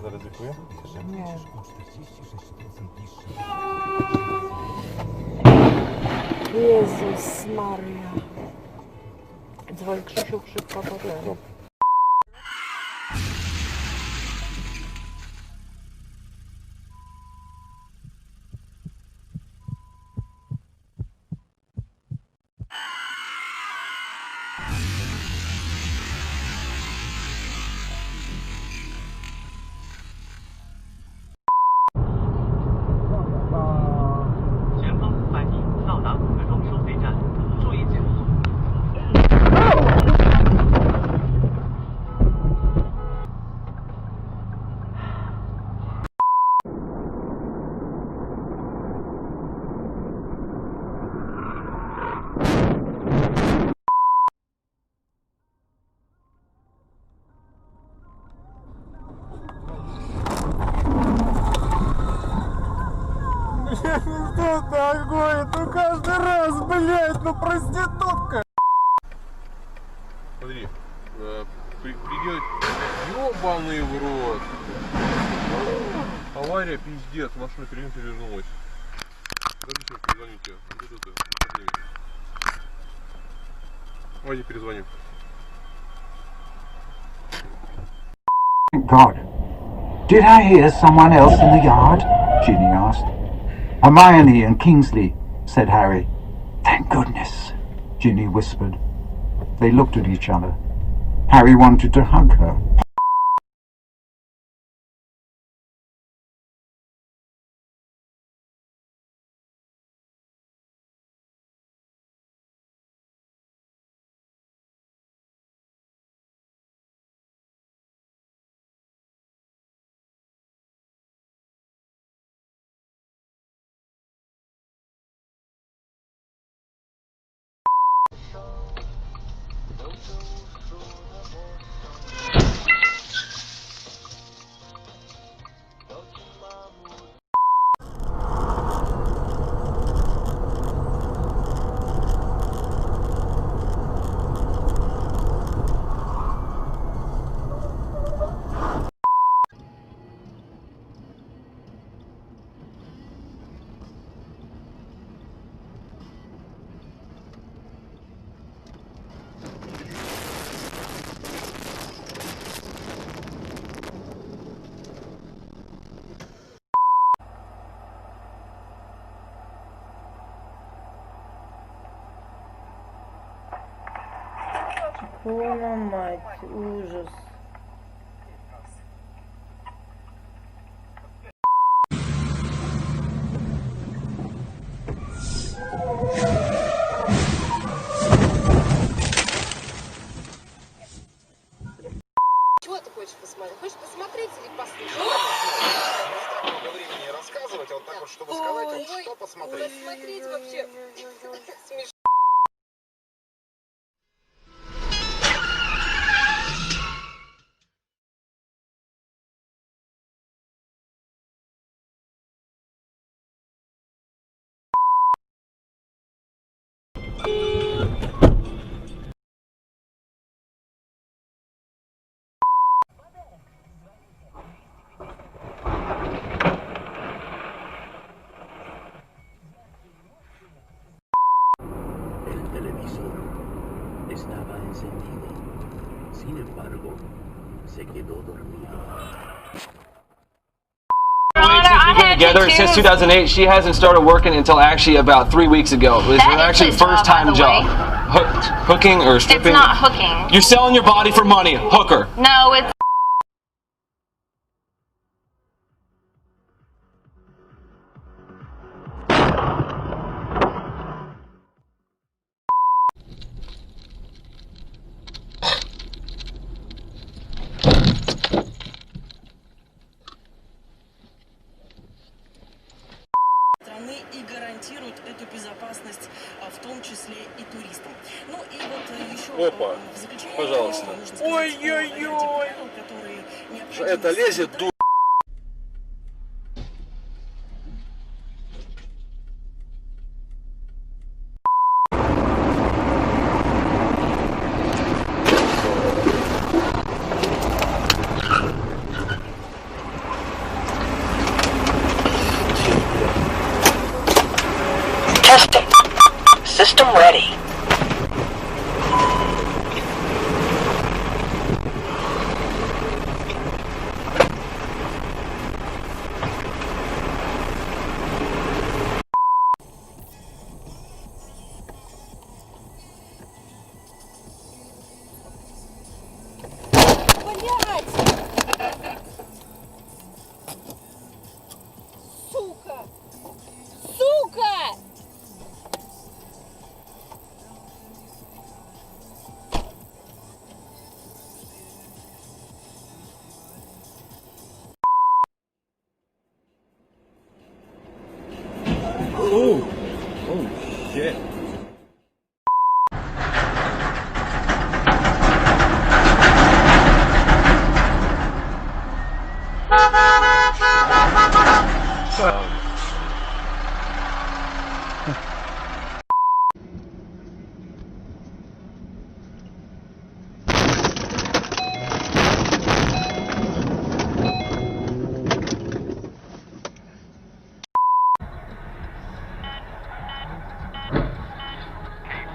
Zaryzykuję? Nie. Jezus Maria. Dzwoń Krzysiu szybko po ten. Что такое? Ну каждый раз, блядь, ну проститутка! Смотри, придет ёбаный в рот. Авария, пиздец, машина перевернулась. Подожди, сейчас перезвоните. Вот это. Давайте перезвоним. God, did I hear someone else in the yard? Ginny asked. Hermione and Kingsley, said Harry. Thank goodness, Ginny whispered. They looked at each other. Harry wanted to hug her. Твою мать, ужас. Чего ты хочешь посмотреть? Хочешь посмотреть или послушать? Много времени рассказывать, а вот так вот, чтобы сказать, вот что посмотреть. Посмотреть вообще смешно. El televisor estaba encendido. Sin embargo, se quedó dormido. Together since 2008. She hasn't started working until actually about 3 weeks ago. It was her actually first time job. Hooking or stripping? It's not hooking. You're selling your body for money. Hooker. No, it's... И гарантируют эту безопасность, в том числе и туристам. Ну и вот еще Опа, в заключение, пожалуйста. конечно, нужно сказать о ряде правил, которые необходимо Это лезет соблюдать. Блядь! Сука! Сука!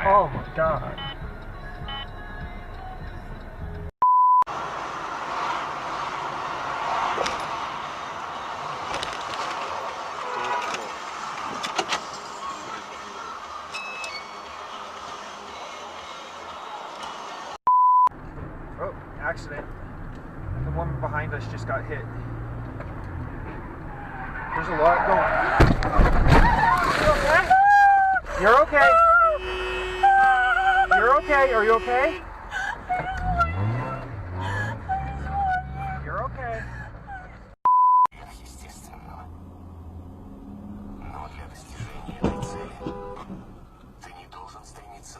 Oh my god. Oh, accident. The woman behind us just got hit. There's a lot going. You're okay? You're okay? Are you okay? You're okay. Но для достижения этой цели ты не должен стремиться.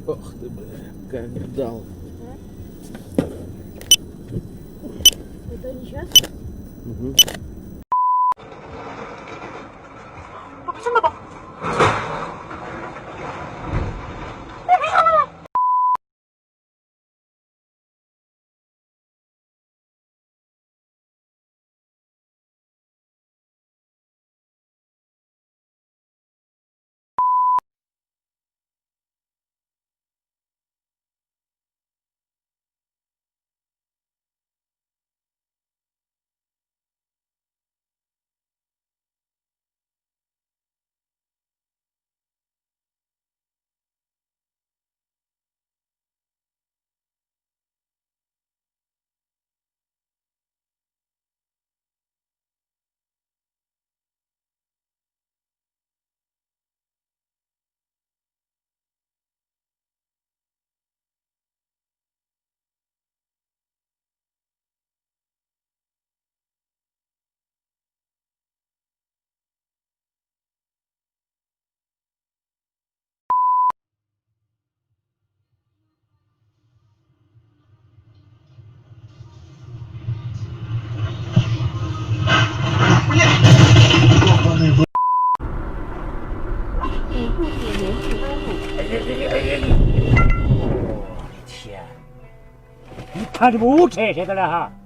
Ох ты, бля, как дал. Это не сейчас? Угу.看你不这些的了哈。